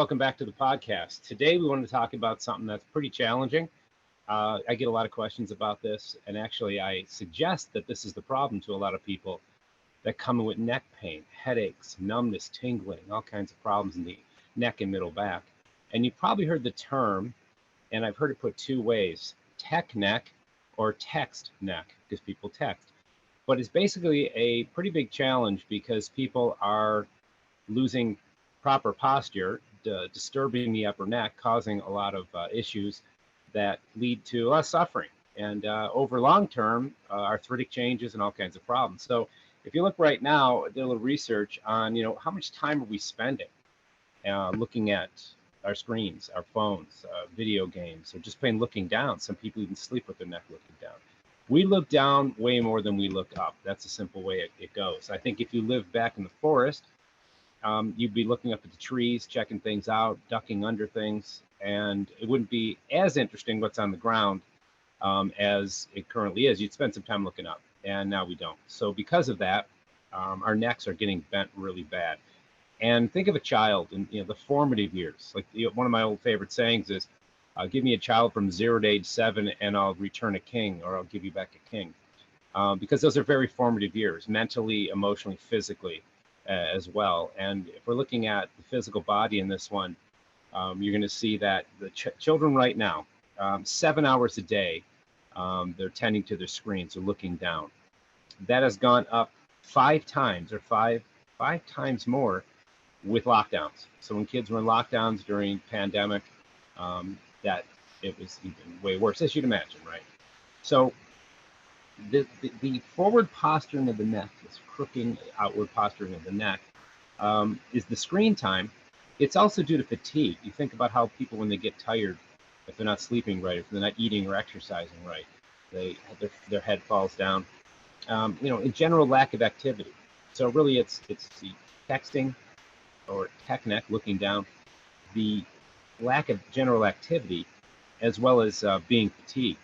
Welcome back to the podcast. Today, we wanted to talk about something that's pretty challenging. I get a lot of questions about this, and actually, I suggest that this is the problem to a lot of people that come in with neck pain, headaches, numbness, tingling, all kinds of problems in the neck and middle back. And you've probably heard the term, and I've heard it put two ways: tech neck or text neck, because people text. But it's basically a pretty big challenge because people are losing proper posture, disturbing the upper neck, causing a lot of issues that lead to less suffering. And over long term, arthritic changes and all kinds of problems. So if you look right now, I did a little research on, how much time are we spending looking at our screens, our phones, video games, or just plain looking down. Some people even sleep with their neck looking down. We look down way more than we look up. That's a simple way it goes. I think if you live back in the forest, you'd be looking up at the trees, checking things out, ducking under things, and it wouldn't be as interesting what's on the ground as it currently is. You'd spend some time looking up, and now we don't. So because of that, our necks are getting bent really bad. And think of a child in the formative years. Like one of my old favorite sayings is, "Give me a child from 0 to age 7, and I'll return a king, or I'll give you back a king," because those are very formative years, mentally, emotionally, physically. As well. And if we're looking at the physical body in this one, you're going to see that the children right now, 7 hours a day, they're tending to their screens or looking down. That has gone up 5 times or five times more with lockdowns. So when kids were in lockdowns during pandemic, that it was even way worse, as you'd imagine, right? So the forward posturing of the neck, this crooking outward posturing of the neck, is the screen time. It's also due to fatigue. You think about how people, when they get tired, if they're not sleeping right, if they're not eating or exercising right, their head falls down. In general, lack of activity. So really, it's the texting or tech neck, looking down, the lack of general activity, as well as being fatigued.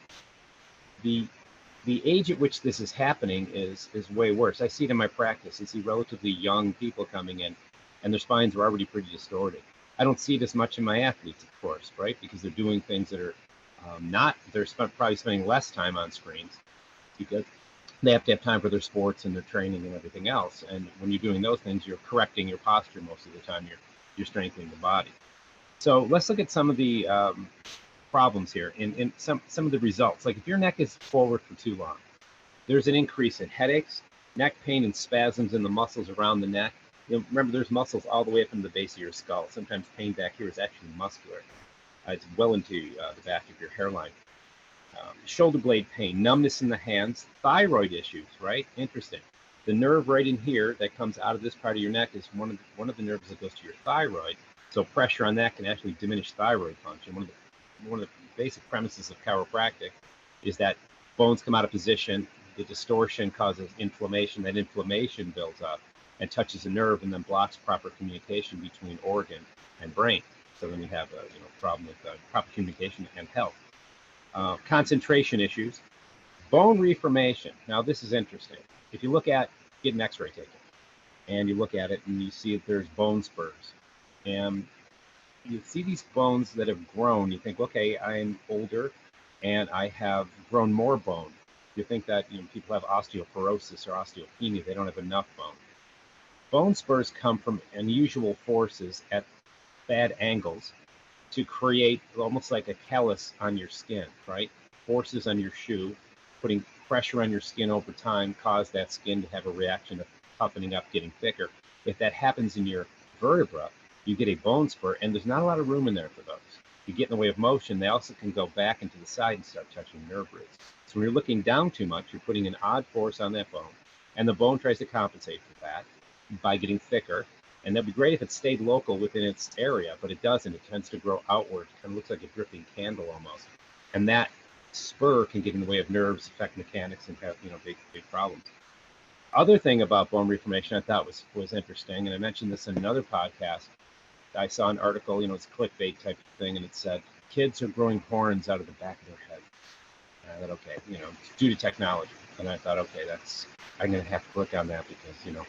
The age at which this is happening is way worse. I see it in my practice. I see relatively young people coming in, and their spines are already pretty distorted. I don't see it as much in my athletes, of course, right? Because they're doing things that are they're probably spending less time on screens because they have to have time for their sports and their training and everything else. And when you're doing those things, you're correcting your posture most of the time. You're strengthening the body. So let's look at some of the problems here in some of the results. Like if your neck is forward for too long, there's an increase in headaches, neck pain, and spasms in the muscles around the neck. Remember, there's muscles all the way up in the base of your skull. Sometimes pain back here is actually muscular. It's well into the back of your hairline. Shoulder blade pain, numbness in the hands, thyroid issues, right? Interesting. The nerve right in here that comes out of this part of your neck is one of the nerves that goes to your thyroid. So pressure on that can actually diminish thyroid function. One of the basic premises of chiropractic is that bones come out of position, the distortion causes inflammation, that inflammation builds up and touches a nerve and then blocks proper communication between organ and brain. So then you have a problem with proper communication and health. Concentration issues, bone reformation. Now this is interesting. If you get an x-ray taken, and you look at it and you see that there's bone spurs, and you see these bones that have grown, you think, okay, I'm older and I have grown more bone. You think that people have osteoporosis or osteopenia, they don't have enough bone. Bone spurs come from unusual forces at bad angles to create almost like a callus on your skin, right? Forces on your shoe, putting pressure on your skin over time, cause that skin to have a reaction of toughening up, getting thicker. If that happens in your vertebra, you get a bone spur, and there's not a lot of room in there for those. You get in the way of motion, they also can go back into the side and start touching nerve roots. So when you're looking down too much, you're putting an odd force on that bone, and the bone tries to compensate for that by getting thicker. And that'd be great if it stayed local within its area, but it doesn't. It tends to grow outward. It kind of looks like a dripping candle almost. And that spur can get in the way of nerves, affect mechanics, and have big problems. Other thing about bone reformation I thought was interesting, and I mentioned this in another podcast. I saw an article, it's a clickbait type of thing, and it said kids are growing horns out of the back of their head. And I thought, okay, it's due to technology. And I thought, okay, I'm going to have to click on that because,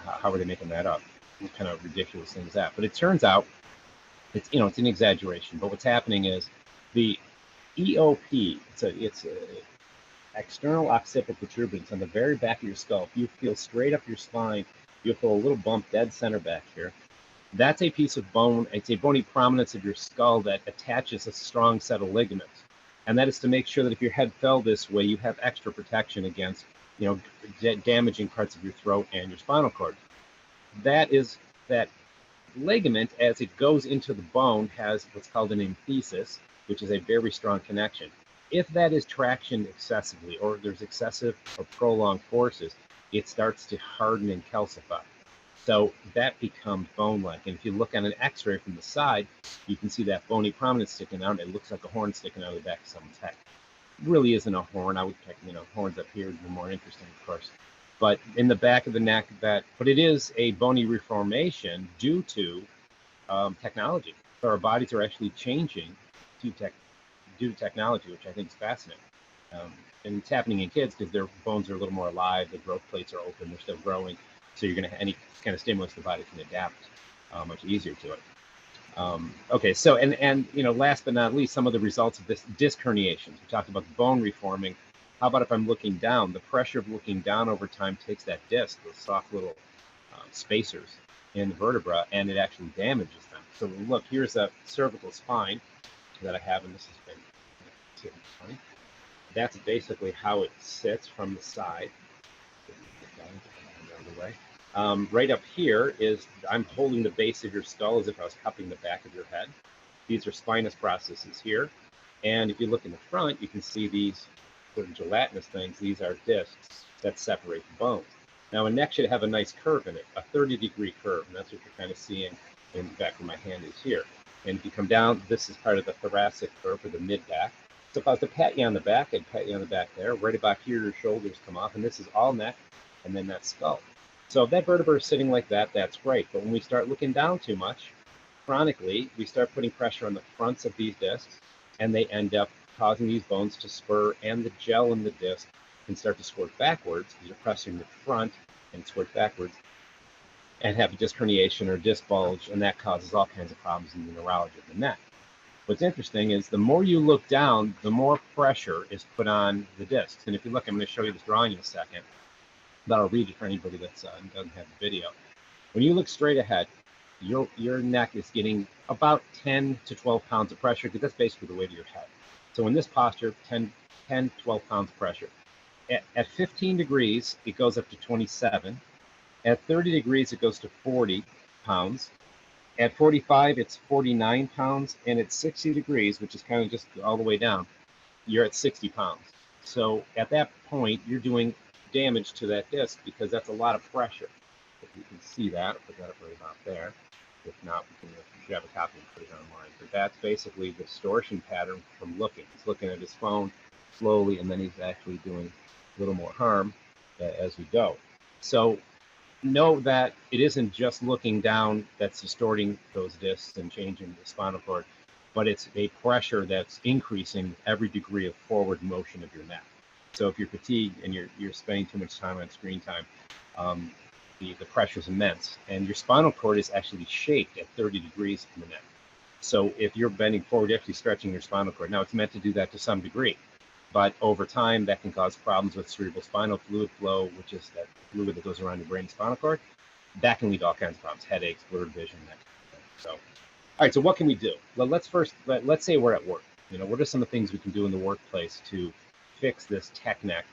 how are they making that up? What kind of ridiculous thing is that? But it turns out it's an exaggeration, but what's happening is the EOP, it's a external occipital protuberance on the very back of your skull. If you feel straight up your spine, you'll feel a little bump dead center back here. That's a piece of bone, it's a bony prominence of your skull that attaches a strong set of ligaments. And that is to make sure that if your head fell this way, you have extra protection against, damaging parts of your throat and your spinal cord. That ligament, as it goes into the bone, has what's called an enthesis, which is a very strong connection. If that is tractioned excessively, or there's excessive or prolonged forces, it starts to harden and calcify. So that becomes bone-like. And if you look on an x-ray from the side, you can see that bony prominence sticking out. It looks like a horn sticking out of the back of someone's head. It really isn't a horn. I would pick, horns up here would be more interesting, of course. But in the back of the neck, but it is a bony reformation due to technology. So our bodies are actually changing due to technology, which I think is fascinating. And it's happening in kids because their bones are a little more alive. The growth plates are open. They're still growing. So you're going to, any kind of stimulus, the body can adapt much easier to it. Okay, so, and last but not least, some of the results of this disc herniations. We talked about the bone reforming. How about if I'm looking down? The pressure of looking down over time takes that disc, those soft little spacers in the vertebra, and it actually damages them. So look, here's a cervical spine that I have, and this has been, that's basically how it sits from the side. Right up here is, I'm holding the base of your skull as if I was cupping the back of your head. These are spinous processes here. And if you look in the front, you can see these sort of gelatinous things. These are discs that separate the bones. Now, a neck should have a nice curve in it, a 30-degree curve, and that's what you're kind of seeing in the back of my hand is here. And if you come down, this is part of the thoracic curve or the mid-back. So if I was to pat you on the back, I'd pat you on the back there. Right about here, your shoulders come off, and this is all neck, and then that skull. So if that vertebra is sitting like that, that's great. But when we start looking down too much, chronically, we start putting pressure on the fronts of these discs, and they end up causing these bones to spur, and the gel in the disc can start to squirt backwards because you're pressing the front and squirt backwards, and have a disc herniation or disc bulge, and that causes all kinds of problems in the neurology of the neck. What's interesting is the more you look down, the more pressure is put on the discs. And if you look, I'm going to show you this drawing in a second, but I'll read it for anybody that doesn't have the video. When you look straight ahead, your neck is getting about 10 to 12 pounds of pressure, because that's basically the weight of your head. So in this posture, 10, 12 pounds of pressure. At 15 degrees, it goes up to 27. At 30 degrees, it goes to 40 pounds. At 45, it's 49 pounds. And at 60 degrees, which is kind of just all the way down, you're at 60 pounds. So at that point, you're doing damage to that disc because that's a lot of pressure. If you can see that, I'll put that up right about there. If not, we can grab a copy and put it online. But that's basically the distortion pattern from looking. He's looking at his phone slowly, and then he's actually doing a little more harm as we go. So know that it isn't just looking down that's distorting those discs and changing the spinal cord, but it's a pressure that's increasing every degree of forward motion of your neck. So if you're fatigued and you're spending too much time on screen time, the pressure is immense, and your spinal cord is actually shaped at 30 degrees in the neck. So if you're bending forward, you're actually stretching your spinal cord. Now, it's meant to do that to some degree, but over time, that can cause problems with cerebral spinal fluid flow, which is that fluid that goes around your brain and spinal cord. That can lead to all kinds of problems, headaches, blurred vision, that kind of thing. So, all right, so what can we do? Well, let's say we're at work. What are some of the things we can do in the workplace to fix this tech neck,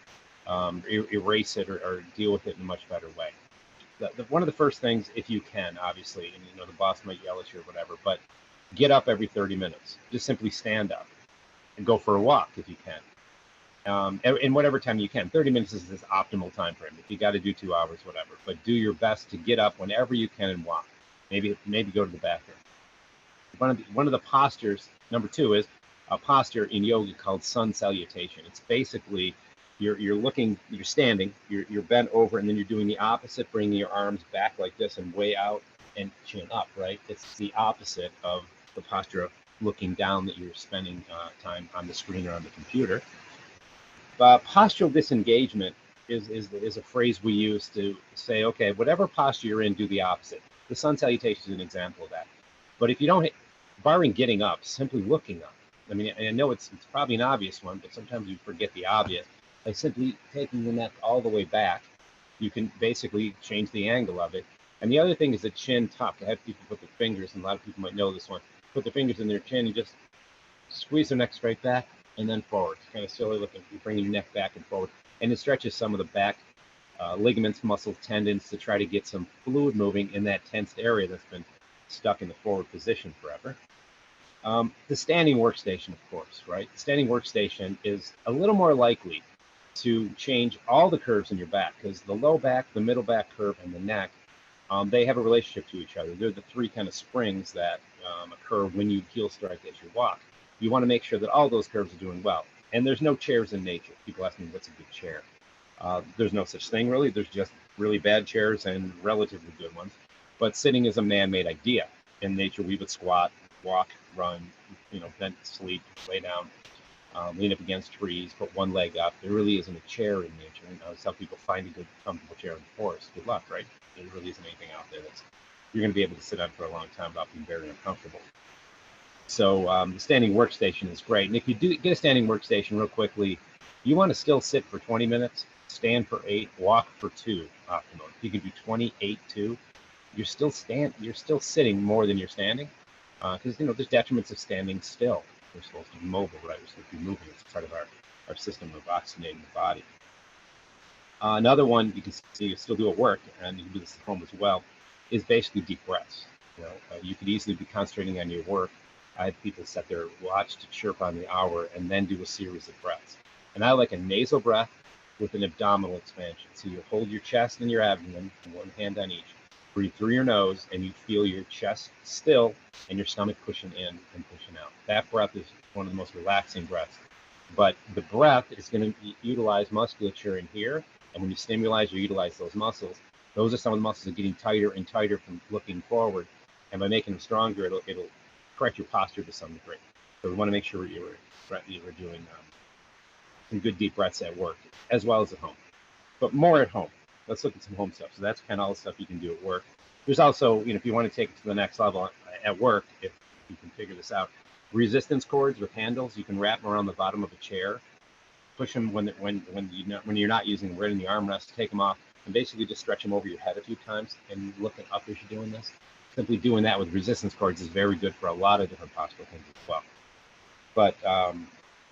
erase it, or deal with it in a much better way? One of the first things, if you can, obviously, and the boss might yell at you or whatever, but get up every 30 minutes. Just simply stand up and go for a walk if you can. In whatever time you can. 30 minutes is this optimal time frame. If you got to do 2 hours, whatever. But do your best to get up whenever you can and walk. Maybe go to the bathroom. One of the postures, number 2, is a posture in yoga called sun salutation. It's basically you're standing, you're bent over, and then you're doing the opposite, bringing your arms back like this and way out and chin up, right? It's the opposite of the posture of looking down that you're spending time on the screen or on the computer. Postural disengagement is a phrase we use to say, okay, whatever posture you're in, do the opposite. The sun salutation is an example of that. But if you don't barring getting up, simply looking up. I mean, I know it's probably an obvious one, but sometimes you forget the obvious. By simply taking the neck all the way back, you can basically change the angle of it. And the other thing is the chin tuck. I have people put their fingers, and a lot of people might know this one, put their fingers in their chin and just squeeze their neck straight back and then forward. It's kind of silly looking. You bring your neck back and forward. And it stretches some of the back ligaments, muscles, tendons to try to get some fluid moving in that tensed area that's been stuck in the forward position forever. The standing workstation, of course, right? The standing workstation is a little more likely to change all the curves in your back, because the low back, the middle back curve, and the neck, they have a relationship to each other. They're the three kind of springs that occur when you heel strike as you walk. You want to make sure that all those curves are doing well. And there's no chairs in nature. People ask me, what's a good chair? There's no such thing, really. There's just really bad chairs and relatively good ones. But sitting is a man-made idea. In nature, we would squat, walk, run, bend, sleep, lay down, lean up against trees, put one leg up. There really isn't a chair in nature. Some people find a good, comfortable chair in the forest. Good luck, right? There really isn't anything out there that's you're going to be able to sit on for a long time without being very uncomfortable. So the standing workstation is great. And if you do get a standing workstation real quickly, you want to still sit for 20 minutes, stand for 8, walk for 2 optimally. If you can do 28, 2, you're still sitting more than you're standing. Because there's detriments of standing still. We're supposed to be mobile, right? We're supposed to be moving. It's part of our system of oxygenating the body. Another one you can see you still do at work, and you can do this at home as well, is basically deep breaths. You could easily be concentrating on your work. I have people set their watch to chirp on the hour and then do a series of breaths. And I like a nasal breath with an abdominal expansion. So you hold your chest and your abdomen, one hand on each. Breathe through your nose, and you feel your chest still and your stomach pushing in and pushing out. That breath is one of the most relaxing breaths. But the breath is going to utilize musculature in here. And when you stimulate or utilize those muscles, those are some of the muscles that are getting tighter and tighter from looking forward. And by making them stronger, it'll correct your posture to some degree. So we want to make sure you're doing some good deep breaths at work as well as at home, but more at home. Let's look at some home stuff. So that's kind of all the stuff you can do at work. There's also, if you want to take it to the next level at work, if you can figure this out, resistance cords with handles. You can wrap them around the bottom of a chair, push them when you're not using them right in the armrest, take them off, and basically just stretch them over your head a few times and looking up as you're doing this. Simply doing that with resistance cords is very good for a lot of different postural things as well. But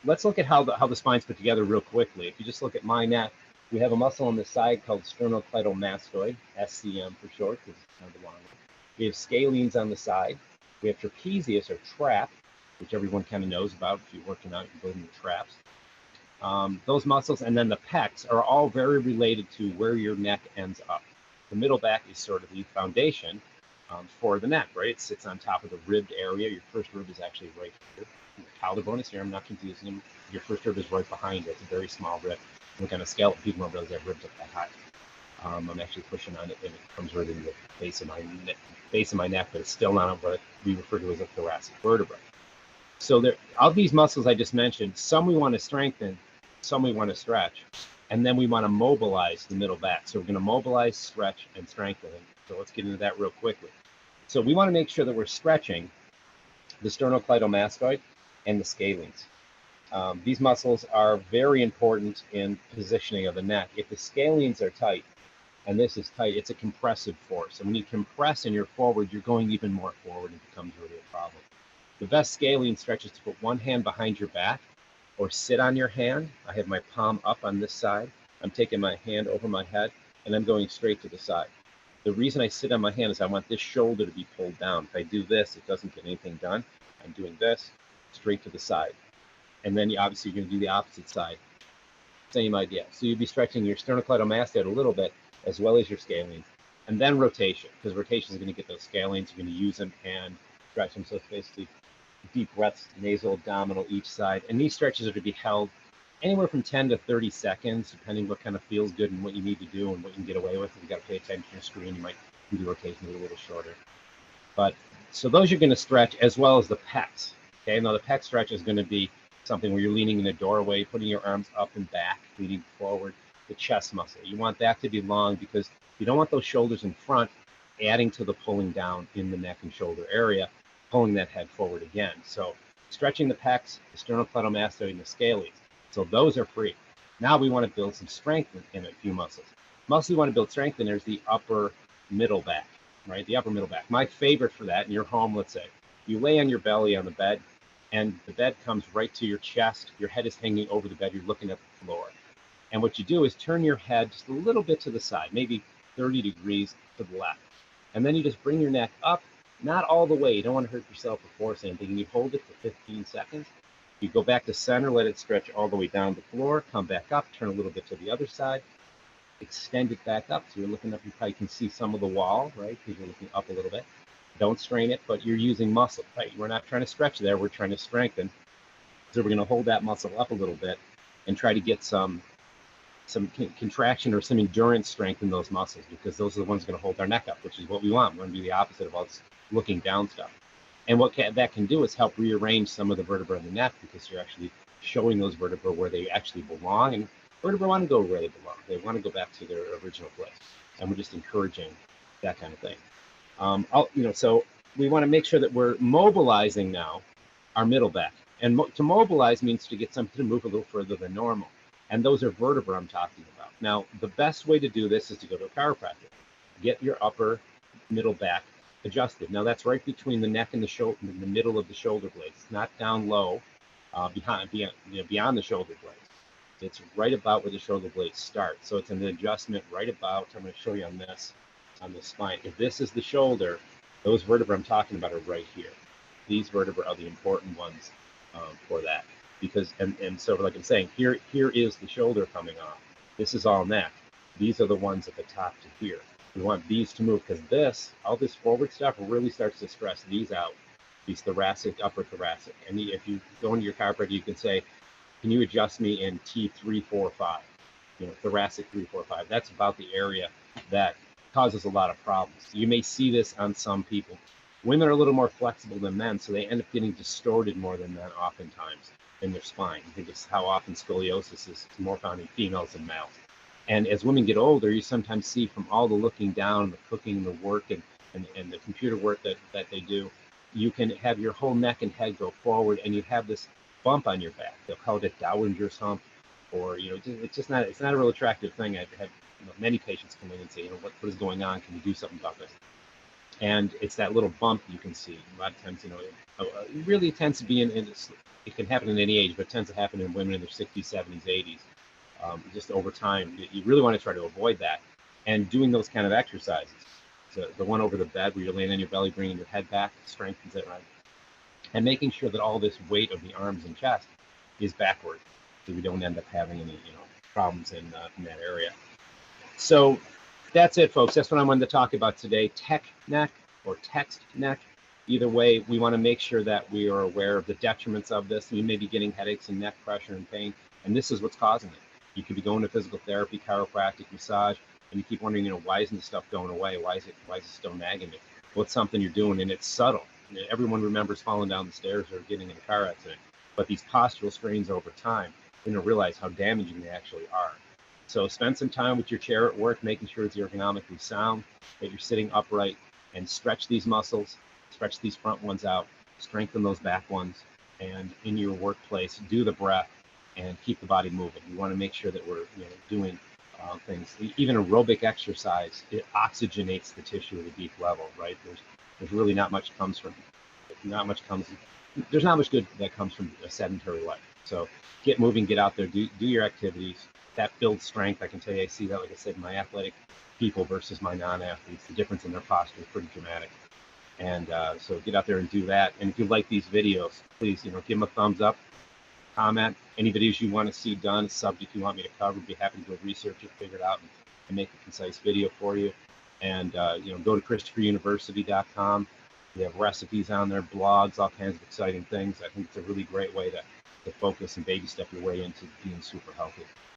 let's look at how the spine's put together real quickly. If you just look at my neck, we have a muscle on the side called sternocleidomastoid, SCM for short, because it's kind of a long one. We have scalenes on the side. We have trapezius or trap, which everyone kind of knows about. If you're working out, you're building the traps. Those muscles, and then the pecs are all very related to where your neck ends up. The middle back is sort of the foundation for the neck, right? It sits on top of the ribbed area. Your first rib is actually right here. The collarbone is here. I'm not confusing them. Your first rib is right behind it. It's a very small rib. Look on a skeleton, people don't realize that ribs up that high. I'm actually pushing on it, and it comes right in the base of my neck, but it's still not what we refer to as a thoracic vertebra. So there, of these muscles I just mentioned, some we want to strengthen, some we want to stretch, and then we want to mobilize the middle back. So we're going to mobilize, stretch, and strengthen. So let's get into that real quickly. So we want to make sure that we're stretching the sternocleidomastoid and the scalenes. These muscles are very important in positioning of the neck. If the scalenes are tight, and this is tight, it's a compressive force. And when you compress and you're forward, you're going even more forward, and it becomes really a problem. The best scalene stretch is to put one hand behind your back or sit on your hand. I have my palm up on this side. I'm taking my hand over my head, and I'm going straight to the side. The reason I sit on my hand is I want this shoulder to be pulled down. If I do this, it doesn't get anything done. I'm doing this straight to the side. And then obviously you're going to do the opposite side. Same idea. So you'd be stretching your sternocleidomastoid a little bit, as well as your scalene. And then rotation, because rotation is going to get those scalenes. You're going to use them and stretch them. So it's basically deep breaths, nasal, abdominal, each side. And these stretches are to be held anywhere from 10 to 30 seconds, depending what kind of feels good and what you need to do and what you can get away with. If you got to pay attention to your screen, you might do the rotation a little shorter. But so those you're going to stretch, as well as the pecs. Okay, now the pec stretch is going to be something where you're leaning in a doorway, putting your arms up and back, leaning forward, the chest muscle. You want that to be long because you don't want those shoulders in front adding to the pulling down in the neck and shoulder area. pulling that head forward again. So stretching the pecs, the sternocleidomastoid, and the scales. So those are free. Now we want to build some strength in a few muscles. Muscle you want to build strength in is the upper middle back, right? The upper middle back. My favorite for that, in your home, let's say, you lay on your belly on the bed, and the bed comes right to your chest. Your head is hanging over the bed. You're looking at the floor. And what you do is turn your head just a little bit to the side, maybe 30 degrees to the left. And then you just bring your neck up, not all the way. You don't want to hurt yourself or force anything. And you hold it for 15 seconds. You go back to center, let it stretch all the way down the floor, come back up, turn a little bit to the other side, extend it back up. So you're looking up, you probably can see some of the wall, right? Because you're looking up a little bit. Don't strain it, but you're using muscle, right? We're not trying to stretch there, we're trying to strengthen. So we're going to hold that muscle up a little bit and try to get some contraction or some endurance strength in those muscles, because those are the ones going to hold our neck up, which is what we want. We want to be the opposite of all this looking down stuff. And what that can do is help rearrange some of the vertebrae in the neck, because you're actually showing those vertebrae where they actually belong. And vertebrae want to go where they belong. They want to go back to their original place. And we're just encouraging that kind of thing. So we want to make sure that we're mobilizing now our middle back. And to mobilize means to get something to move a little further than normal. And those are vertebrae I'm talking about. Now, the best way to do this is to go to a chiropractor. Get your upper middle back adjusted. Now, that's right between the neck and the shoulder, in the middle of the shoulder blades. It's not down low, beyond the shoulder blades. It's right about where the shoulder blades start. So it's an adjustment right about, I'm going to show you on the spine. If this is the shoulder, those vertebrae I'm talking about are right here. These vertebrae are the important ones for that. Because, and so like I'm saying, here is the shoulder coming off. This is all neck. These are the ones at the top to here. We want these to move, because all this forward stuff really starts to stress these out, these thoracic, upper thoracic. And if you go into your chiropractor, you can say, can you adjust me in T3, 4, 5? Thoracic 3, 4, 5. That's about the area that causes a lot of problems. You may see this on some people. Women are a little more flexible than men, so they end up getting distorted more than men oftentimes in their spine. I think it's how often scoliosis is more found in females than males. And as women get older, you sometimes see from all the looking down, the cooking, the work, and the computer work that they do, you can have your whole neck and head go forward, and you have this bump on your back. They'll call it a Dowinger's hump, or it's not a real attractive thing. I've had many patients come in and say, what is going on? Can you do something about this? And it's that little bump you can see. A lot of times, it really tends to be it can happen in any age, but it tends to happen in women in their 60s, 70s, 80s. Just over time, you really want to try to avoid that. And doing those kind of exercises, so the one over the bed where you're laying on your belly, bringing your head back, strengthens it, right? And making sure that all this weight of the arms and chest is backward, so we don't end up having any problems in that area. So that's it, folks. That's what I wanted to talk about today. Tech neck or text neck. Either way, we want to make sure that we are aware of the detriments of this. You may be getting headaches and neck pressure and pain, and this is what's causing it. You could be going to physical therapy, chiropractic, massage, and you keep wondering, why isn't this stuff going away? Why is it still nagging me? Well, it's something you're doing, and it's subtle. Everyone remembers falling down the stairs or getting in a car accident, but these postural strains over time, you don't realize how damaging they actually are. So spend some time with your chair at work, making sure it's ergonomically sound, that you're sitting upright, and stretch these muscles, stretch these front ones out, strengthen those back ones, and in your workplace, do the breath and keep the body moving. We want to make sure that we're doing things. Even aerobic exercise, it oxygenates the tissue at a deep level, right? There's really not much there's not much good that comes from a sedentary life. So get moving, get out there, do your activities. That builds strength. I can tell you, I see that, like I said, my athletic people versus my non-athletes. The difference in their posture is pretty dramatic. And so get out there and do that. And if you like these videos, please, give them a thumbs up, comment. Any videos you want to see done, a subject you want me to cover, be happy to go research it, figure it out, and make a concise video for you. And go to ChristopherUniversity.com. We have recipes on there, blogs, all kinds of exciting things. I think it's a really great way to focus and baby step your way into being super healthy.